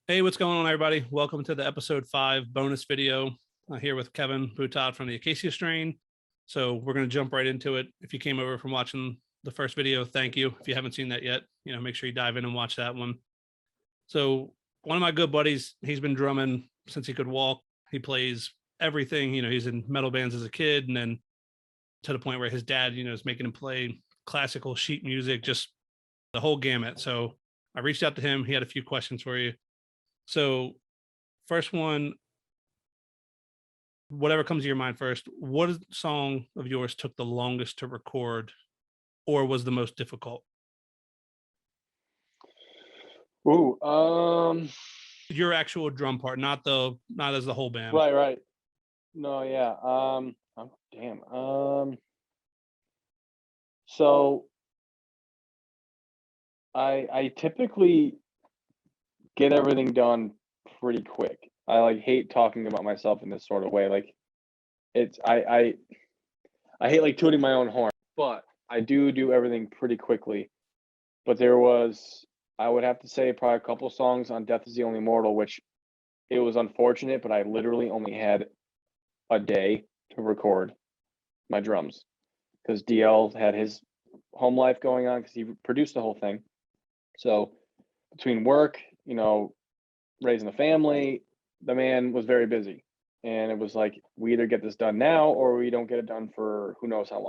Hey, what's going on, everybody? Welcome to the episode 5 bonus video here with Kevin Boutot from the Acacia Strain. So we're going to jump right into it. If you came over from watching the first video, thank you. If you haven't seen that yet, make sure you dive in and watch that one. So one of my good buddies, he's been drumming since he could walk. He plays everything. He's in metal bands as a kid, and then to the point where his dad, is making him play classical sheet music, just the whole gamut. So I reached out to him. He had a few questions for you. So, first one, whatever comes to your mind first, what song of yours took the longest to record or was the most difficult? Ooh, Your actual drum part, not as the whole band. right. No, yeah. Damn. So I typically get everything done pretty quick. I like hate talking about myself in this sort of way. Like it's I hate like tooting my own horn, but I do everything pretty quickly. But I would have to say probably a couple songs on Death is the Only Mortal, which it was unfortunate, but I literally only had a day to record my drums because DL had his home life going on because he produced the whole thing. So between work, raising a family, the man was very busy. And it was like, we either get this done now or we don't get it done for who knows how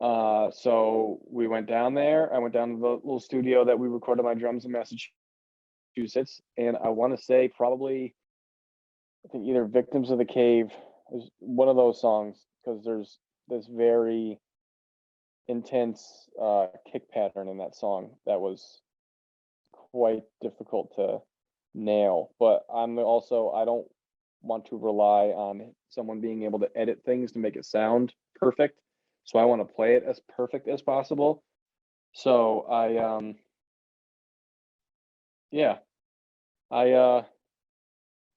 long. So we went down there. I went down to the little studio that we recorded my drums in Massachusetts. And I want to say probably, I think either Victims of the Cave is one of those songs because there's this very intense kick pattern in that song that was quite difficult to nail. But I don't want to rely on someone being able to edit things to make it sound perfect. So I want to play it as perfect as possible. So yeah, I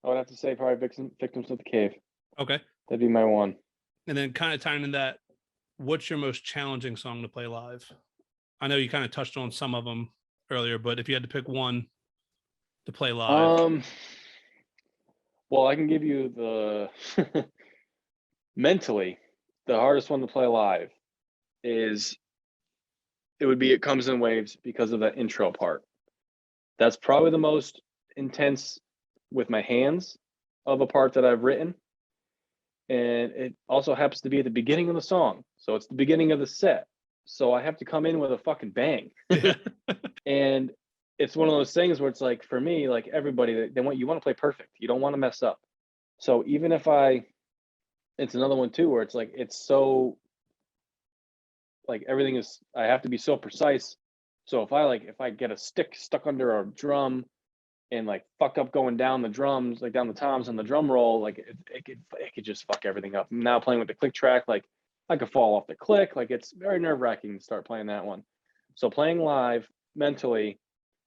would have to say probably Victims of the Cave. Okay. That'd be my one. And then kind of tying in that, what's your most challenging song to play live? I know you kind of touched on some of them earlier, but if you had to pick one to play live. Well, I can give you the mentally, the hardest one to play live is It Comes in Waves because of that intro part. That's probably the most intense with my hands of a part that I've written. And it also happens to be at the beginning of the song. So it's the beginning of the set. So I have to come in with a fucking bang. Yeah. And it's one of those things where it's like, for me, like everybody, you want to play perfect. You don't want to mess up. So even if it's another one too, where it's like, it's so like I have to be so precise. So if I get a stick stuck under a drum and like fuck up going down the drums, like down the toms on the drum roll, like it could just fuck everything up. Now playing with the click track, like I could fall off the click. Like it's very nerve wracking to start playing that one. So playing live mentally,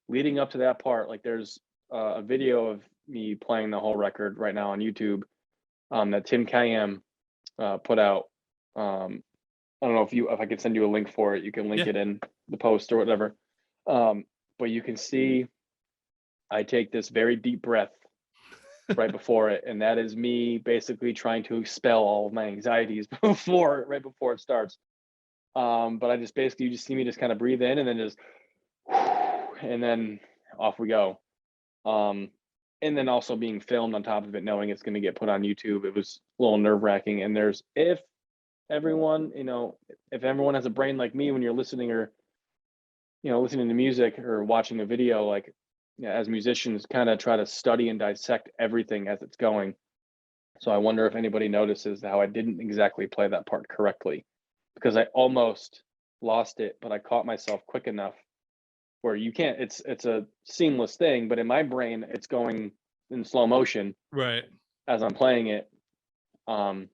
leading up to that part, like there's a video of me playing the whole record right now on YouTube that Tim Kayem put out. I don't know if I could send you a link for it. You can link Yeah. it in the post or whatever. But you can see I take this very deep breath right before it, and that is me basically trying to expel all of my anxieties right before it starts. But I just basically, you just see me just kind of breathe in and then just and then off we go. And then also being filmed on top of it, knowing it's going to get put on YouTube, it was a little nerve wracking. And if everyone has a brain like me when you're listening or listening to music or watching a video, like as musicians kind of try to study and dissect everything as it's going. So I wonder if anybody notices how I didn't exactly play that part correctly because I almost lost it, but I caught myself quick enough where you can't, it's a seamless thing, but in my brain, it's going in slow motion Right. as I'm playing it. But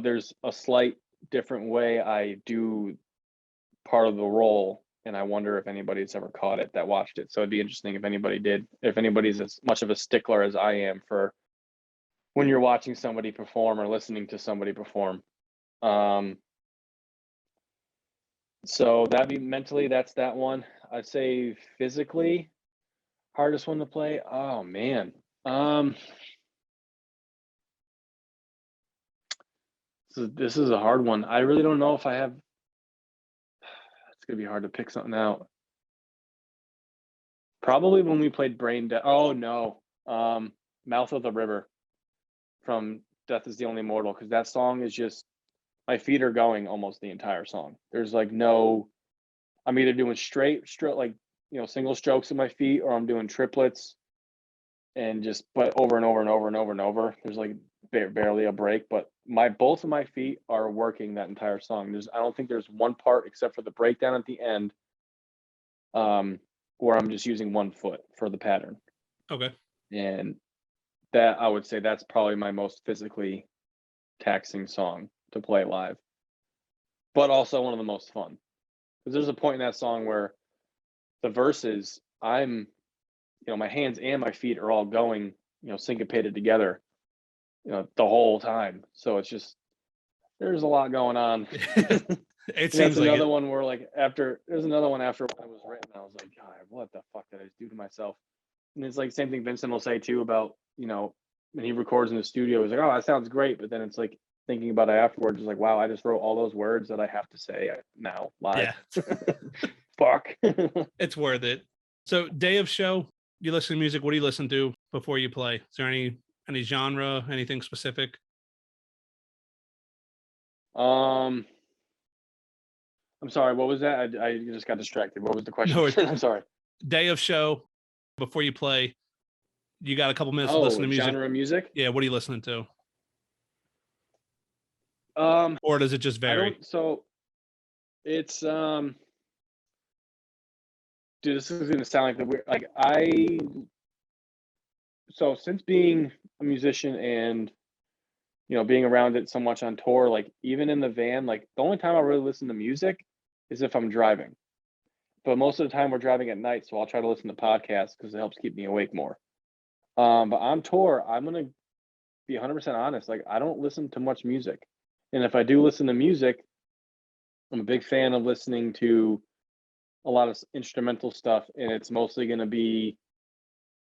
there's a slight different way I do part of the role, and I wonder if anybody's ever caught it that watched it. So it'd be interesting if anybody did, if anybody's as much of a stickler as I am for when you're watching somebody perform or listening to somebody perform. So that'd be mentally, that's that one. I'd say physically, Hardest one to play? Oh man. This is a hard one. I really don't know if I have. It's gonna be hard to pick something out. Probably when we played Brain Dead. Oh no. Mouth of the River from Death is the Only Mortal, because that song is just, my feet are going almost the entire song. There's like no, I'm either doing straight like, single strokes with my feet, or I'm doing triplets and just, but over and over and over and over and over. There's like barely a break, but both of my feet are working that entire song. I don't think there's one part except for the breakdown at the end, where I'm just using one foot for the pattern. Okay. And that, I would say that's probably my most physically taxing song to play live, but also one of the most fun. Because there's a point in that song where the verses, my hands and my feet are all going, syncopated together, the whole time. So it's just, there's a lot going on. It seems that's like another one where there's another one after it was written, I was like, God, what the fuck did I do to myself? And it's like same thing Vincent will say too about, when he records in the studio, he's like, oh, that sounds great. But then it's like thinking about it afterwards, it's like, wow, I just wrote all those words that I have to say now live. Yeah. Fuck. It's worth it. So day of show, you listen to music. What do you listen to before you play? Is there any genre, anything specific? I'm sorry, what was that? I just got distracted. What was the question? No, I'm sorry. Day of show, before you play, you got a couple minutes to listen to music. Genre of music? Yeah, what are you listening to? Or does it just vary? So it's dude, this is gonna sound like the weird, so since being a musician and being around it so much on tour, like even in the van, like the only time I really listen to music is if I'm driving. But most of the time we're driving at night, so I'll try to listen to podcasts because it helps keep me awake more. But on tour, I'm gonna be 100% honest. Like I don't listen to much music, and if I do listen to music, I'm a big fan of listening to a lot of instrumental stuff, and it's mostly gonna be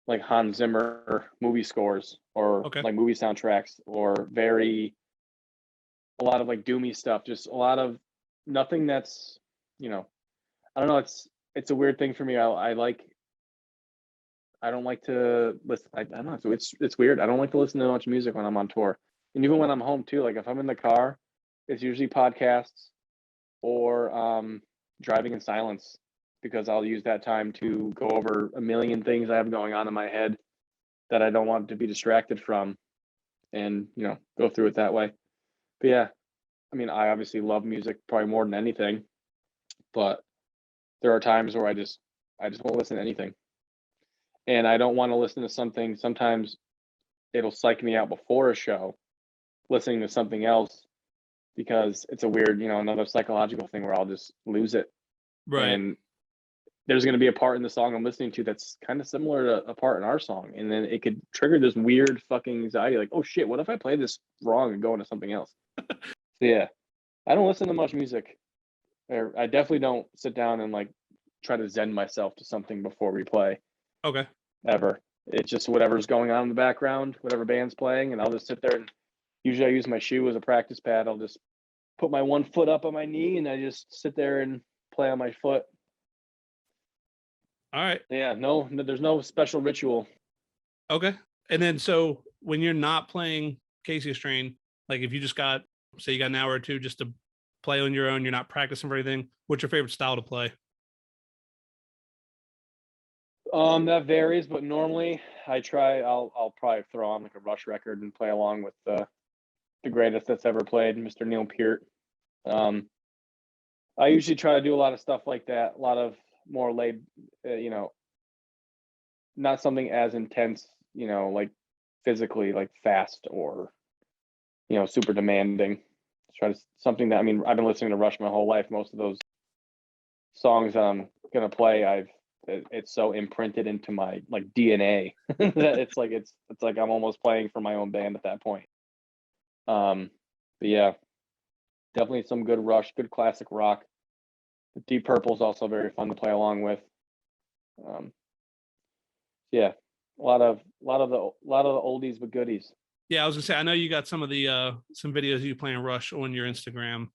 like Hans Zimmer movie scores, or like movie soundtracks, or a lot of like doomy stuff. Just a lot of nothing that's, I don't know. It's a weird thing for me. I don't like to listen. I don't know. So it's weird. I don't like to listen to much music when I'm on tour, and even when I'm home too. Like if I'm in the car, it's usually podcasts or driving in silence, because I'll use that time to go over a million things I have going on in my head that I don't want to be distracted from, and go through it that way. But yeah, I mean, I obviously love music probably more than anything, but there are times where I just won't listen to anything. And I don't want to listen to something. Sometimes it'll psych me out before a show, listening to something else, because it's a weird, another psychological thing where I'll just lose it. Right. And there's going to be a part in the song I'm listening to that's kind of similar to a part in our song. And then it could trigger this weird fucking anxiety. Like, oh shit, what if I play this wrong and go into something else? So yeah, I don't listen to much music. Or I definitely don't sit down and like try to zen myself to something before we play. Okay. Ever. It's just whatever's going on in the background, whatever band's playing, and I'll just sit there, and usually I use my shoe as a practice pad. I'll just put my one foot up on my knee and I just sit there and play on my foot. All right. Yeah, no, there's no special ritual. Okay. And then so when you're not playing Acacia Strain, like if you just got, say you got an hour or two just to play on your own, you're not practicing for anything, what's your favorite style to play? That varies, but normally I'll probably throw on like a Rush record and play along with the greatest that's ever played, Mr. Neil Peart. I usually try to do a lot of stuff like that, a lot of more laid, not something as intense, like physically, like fast or, super demanding. Try to something that, I mean, I've been listening to Rush my whole life. Most of those songs that I'm gonna play, it's so imprinted into my like DNA that it's like I'm almost playing for my own band at that point. But yeah, definitely some good Rush, good classic rock. Deep Purple is also very fun to play along with. Yeah, a lot of the oldies but goodies. Yeah, I was gonna say, I know you got some of the some videos of you playing Rush on your Instagram,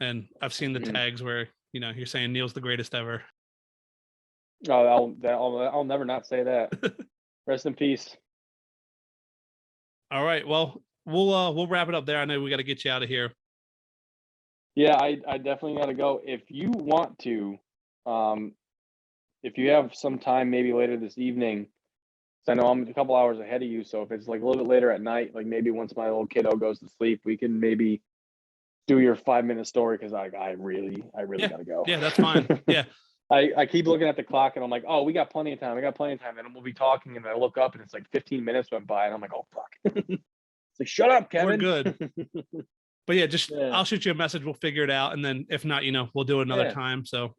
and I've seen the Mhm. tags where you're saying Neil's the greatest ever. Oh, I'll never not say that. Rest in peace. All right, well, we'll wrap it up there. I know we got to get you out of here. Yeah, I definitely got to go. If you want to, um, if you have some time, maybe later this evening, 'cause I know I'm a couple hours ahead of you. So if it's like a little bit later at night, like maybe once my little kiddo goes to sleep, we can maybe do your 5 minute story because I really Yeah, gotta go. yeah, that's fine. Yeah, I keep looking at the clock and I'm like, oh, we got plenty of time. I got plenty of time. And we'll be talking and I look up and it's like 15 minutes went by and I'm like, oh fuck. It's like, shut up, we're Kevin. good. But yeah, just Yeah. I'll shoot you a message. We'll figure it out, and then if not, we'll do it another Yeah. time. So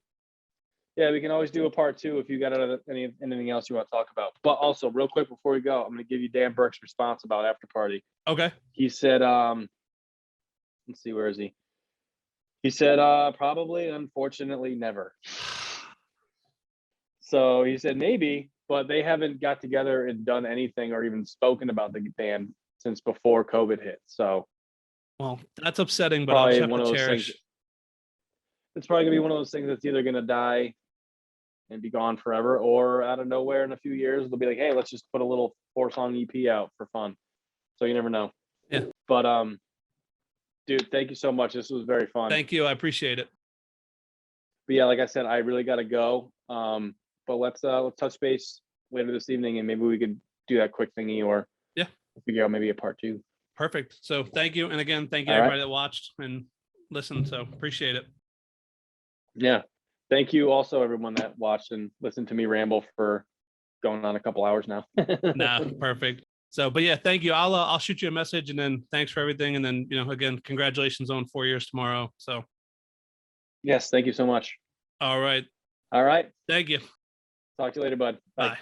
Yeah, we can always do a part two if you got anything else you want to talk about. But also, real quick before we go, I'm going to give you Dan Burke's response about After Party. okay, He said, let's see, where is he? He said, probably, unfortunately, never. So he said maybe, but they haven't got together and done anything or even spoken about the band since before COVID hit. So well, that's upsetting, but I'll just probably have one to of those things. cherish. It's probably gonna be one of those things that's either gonna die and be gone forever, or out of nowhere in a few years they'll be like, hey, let's just put a little 4-song EP out for fun. So you never know. Yeah. But dude, thank you so much. This was very fun. Thank you, I appreciate it. But yeah, like I said, I really gotta go. But let's touch base later this evening and maybe we could do that quick thingy or Yeah, figure out maybe a part two. perfect. So thank you, and again, thank you All right. everybody that watched and listened. So appreciate it. Yeah. Thank you also everyone that watched and listened to me ramble for going on a couple hours now. Nah, perfect. So, but yeah, thank you. I'll shoot you a message, and then thanks for everything, and then again, congratulations on 4 years tomorrow. So, Yes, thank you so much. all right, All right. thank you. Talk to you later, bud. Bye. Bye.